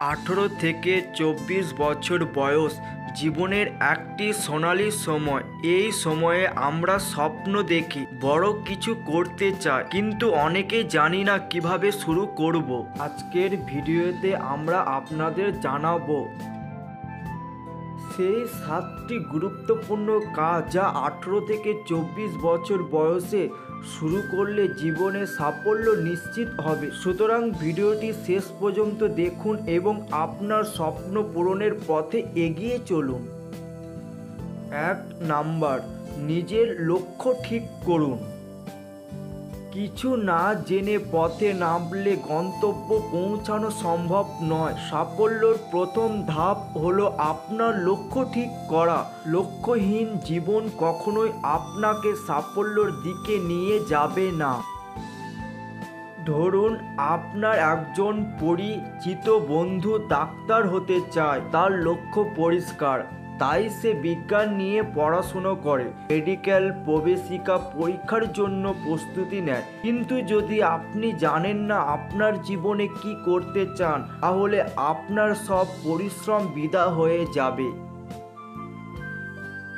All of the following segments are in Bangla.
18 থেকে 24 বছর বয়স জীবনের একটি সোনালী সময়। এই সময়ে আমরা স্বপ্ন দেখি, বড় কিছু করতে চাই, কিন্তু অনেকে জানি না কিভাবে শুরু করব। আজকের ভিডিওতে আমরা আপনাদের জানাবো সেই 7টি গুরুত্বপূর্ণ কাজ যা 18 থেকে 24 বছর বয়সে শুরু করলে জীবনে সাফল্য নিশ্চিত হবে। সুতরাং ভিডিওটি শেষ পর্যন্ত দেখুন এবং আপনার স্বপ্ন পূরণের পথে এগিয়ে চলুন। 1 নাম্বার, নিজের লক্ষ্য ঠিক করুন। কিছু না জেনে পথে নামলে গন্তব্য পৌঁছানো সম্ভব নয়। সাফল্যের প্রথম ধাপ হলো আপনার লক্ষ্য ঠিক করা। লক্ষ্যহীন জীবন কখনোই আপনাকে সাফল্যের দিকে নিয়ে যাবে না। ধরুন আপনার একজন পরিচিত বন্ধু ডাক্তার হতে চায়। তার লক্ষ্য পরিষ্কার, তাই সে বিজ্ঞান নিয়ে পড়াশুনো করে, মেডিকেল প্রবেশিকা পরীক্ষার জন্য প্রস্তুতি নেয়। কিন্তু যদি আপনি জানেন না আপনার জীবনে কি করতে চান, তাহলে আপনার সব পরিশ্রম বৃথা হয়ে যাবে।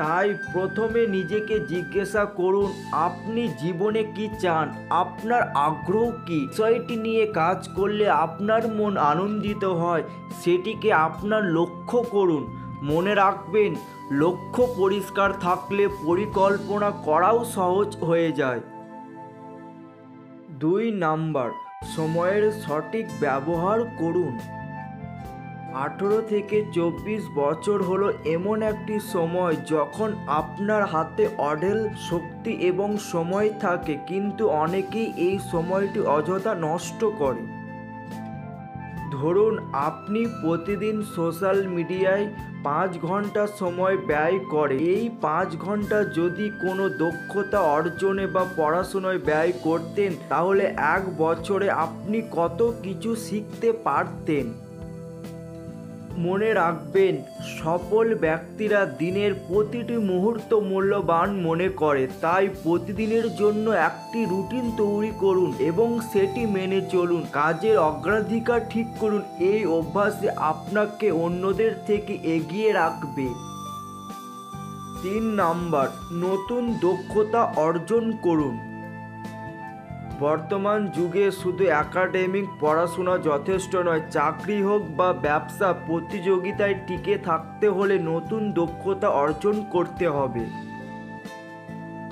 তাই প্রথমে নিজেকে জিজ্ঞাসা করুন, আপনি জীবনে কি চান, আপনার আগ্রহ কী। বিষয়টি নিয়ে কাজ করলে আপনার মন আনন্দিত হয়, সেটিকে আপনার লক্ষ্য করুন। মনে রাখবেন, লক্ষ্য পরিষ্কার থাকলে পরিকল্পনা করাও সহজ হয়ে যায়। 2 নাম্বার, সময়ের সঠিক ব্যবহার করুন। 18 থেকে 24 বছর হলো এমন একটি সময় যখন আপনার হাতে অঢেল শক্তি এবং সময় থাকে, কিন্তু অনেকেই এই সময়টি অযথা নষ্ট করে। ধরুন আপনি প্রতিদিন সোশ্যাল মিডিয়ায় 5 ঘন্টা সময় ব্যয় করে। এই 5 ঘন্টা যদি কোনো দক্ষতা অর্জনে বা পড়াশোনায় ব্যয় করতেন, তাহলে 1 বছরে আপনি কত কিছু শিখতে পারতেন। মনে রাখবেন, সফল ব্যক্তিরা দিনের প্রতিটি মুহূর্ত মূল্যবান মনে করে। তাই প্রতিদিনের জন্য একটি রুটিন তৈরি করুন এবং সেটি মেনে চলুন। কাজের অগ্রাধিকার ঠিক করুন। এই অভ্যাসে আপনাকে অন্যদের থেকে এগিয়ে রাখবে। 3 নাম্বার, নতুন দক্ষতা অর্জন করুন। বর্তমান যুগে শুধু একাডেমিক পড়াশোনা যথেষ্ট নয়। চাকরি হোক বা ব্যবসা, প্রতিযোগিতায় টিকে থাকতে হলে নতুন দক্ষতা অর্জন করতে হবে।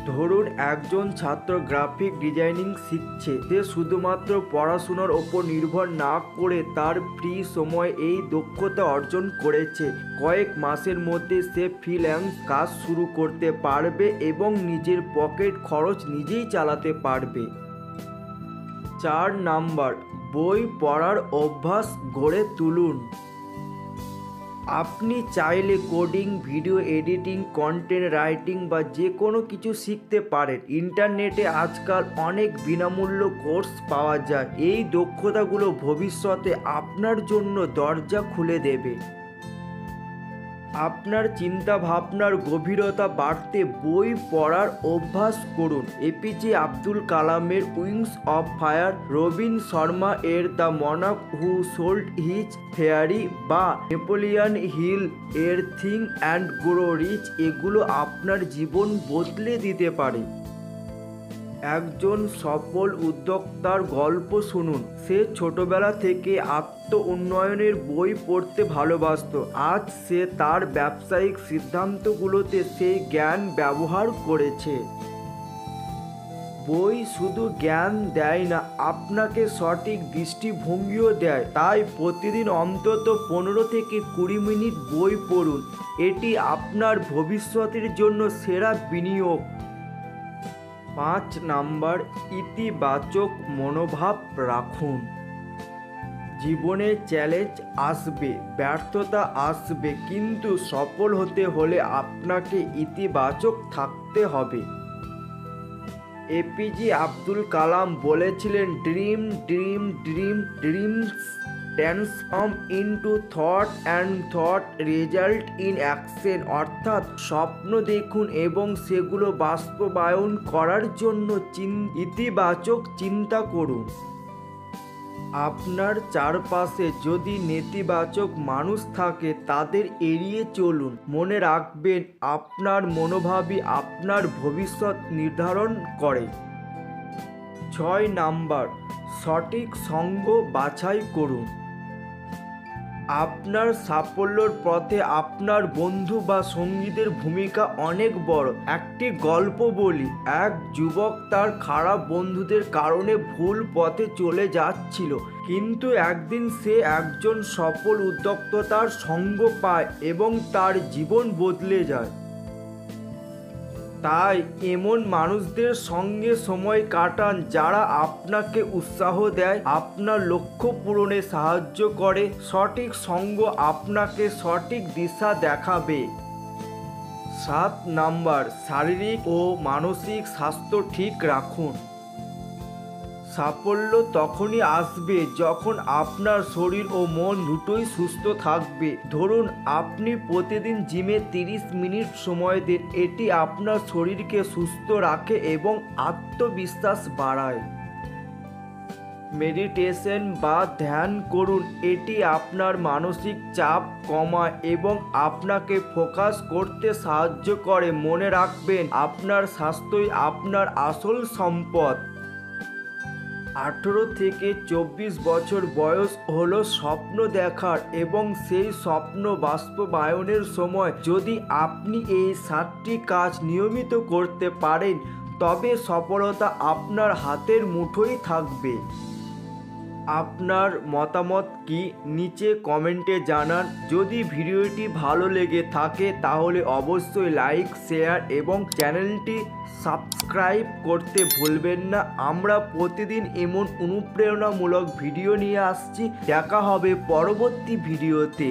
ধরুন একজন ছাত্র গ্রাফিক ডিজাইনিং শিখছে। সে শুধুমাত্র পড়াশোনার ওপর নির্ভর না করে তার ফ্রি সময়ে এই দক্ষতা অর্জন করেছে। কয়েক মাসের মধ্যে সে ফ্রিল্যান্স কাজ শুরু করতে পারবে এবং নিজের পকেট খরচ নিজেই চালাতে পারবে। 4 নাম্বার, বই পড়ার অভ্যাস গড়ে তুলুন। আপনি চাইলে coding, video editing, content writing বা যে কোনো কিছু শিখতে পারেন। ইন্টারনেটে আজকাল অনেক বিনামূল্য কোর্স পাওয়া যায়। এই দক্ষতাগুলো ভবিষ্যতে আপনার জন্য দরজা খুলে দেবে। আপনার চিন্তা ভাবনার গভীরতা বাড়তে বই পড়ার অভ্যাস করুন। এপিজে আব্দুল কালামের wings of fire, Robin Sharma এর the monk who sold his Ferrari বা নেপোলিয়ন হিল এর থিঙ্ক অ্যান্ড গ্রো রিচ, এগুলো আপনার জীবন বদলে দিতে পারে। একজন সফল উদ্যোক্তার গল্প শুনুন। সে ছোটবেলা থেকে উন্নয়নের বই পড়তে ভালোবাসত। আজ সে তার ব্যবসায়িক সিদ্ধান্তগুলোতে সেই জ্ঞান ব্যবহার করেছে। বই শুধু জ্ঞান দেয় না, আপনাকে সঠিক দৃষ্টিভঙ্গিও দেয়। তাই প্রতিদিন অন্তত 15 থেকে 20 মিনিট বই পড়ুন। এটি আপনার ভবিষ্যতের জন্য সেরা বিনিয়োগ। 5 নাম্বার, ইতিবাচক মনোভাব রাখুন। জীবনে চ্যালেঞ্জ আসবে, ব্যর্থতা আসবে, কিন্তু সফল হতে হলে আপনাকে ইতিবাচক থাকতে হবে। এপিজে আব্দুল কালাম বলেছিলেন, dream dream dream dreams transform into thought and thought result in action. অর্থাৎ স্বপ্ন দেখুন এবং সেগুলো বাস্তবায়ন করার জন্য ইতিবাচক চিন্তা করুন। আপনার চারপাশে যদি নেতিবাচক মানুষ থাকে তাদের এড়িয়ে চলুন। মনে রাখবেন, আপনার মনোভাবই আপনার ভবিষ্যৎ নির্ধারণ করে। 6 নাম্বার, সঠিক সঙ্গ বাছাই করুন। আপনার সাফল্যের পথে আপনার বন্ধু বা সঙ্গীদের ভূমিকা অনেক বড়। একটি গল্প বলি। এক যুবক তার খারাপ বন্ধুদের কারণে ভুল পথে চলে যাচ্ছিল, কিন্তু একদিন সে একজন সফল উদ্যোক্তার সঙ্গ পায় এবং তার জীবন বদলে যায়। তাই এমন মানুষদের সঙ্গে সময় কাটান যারা আপনাকে উৎসাহ দেয়, আপনার লক্ষ্য পূরণে সাহায্য করে। সঠিক সঙ্গ আপনাকে সঠিক দিশা দেখাবে। 7 নাম্বার, শারীরিক ও মানসিক স্বাস্থ্য ঠিক রাখুন। সাফল্য তখনই আসবে যখন আপনার শরীর ও মন দুটোই সুস্থ থাকবে। ধরুন, আপনি প্রতিদিন জিমে 30 মিনিট সময় দেন। এটি আপনার শরীরকে সুস্থ রাখে এবং আত্মবিশ্বাস বাড়ায়। মেডিটেশন বা ধ্যান করুন। এটি আপনার মানসিক চাপ কমায় এবং আপনাকে ফোকাস করতে সাহায্য করে। মনে রাখবেন, আপনার স্বাস্থ্যই আপনার আসল সম্পদ। 18 থেকে 24 বছর বয়স হলো স্বপ্ন দেখার এবং সেই স্বপ্ন বাস্তবায়নের সময়। যদি আপনি এই 7টি কাজ নিয়মিত করতে পারেন, তবে সফলতা আপনার হাতের মুঠোয় থাকবে। আপনার মতামত কি নিচে কমেন্টে জানান। যদি ভিডিওটি ভালো লেগে থাকে তাহলে অবশ্যই লাইক, শেয়ার এবং চ্যানেলটি সাবস্ক্রাইব করতে ভুলবেন না। আমরা প্রতিদিন এমন অনুপ্রেরণামূলক ভিডিও নিয়ে আসছি। দেখা হবে পরবর্তী ভিডিওতে।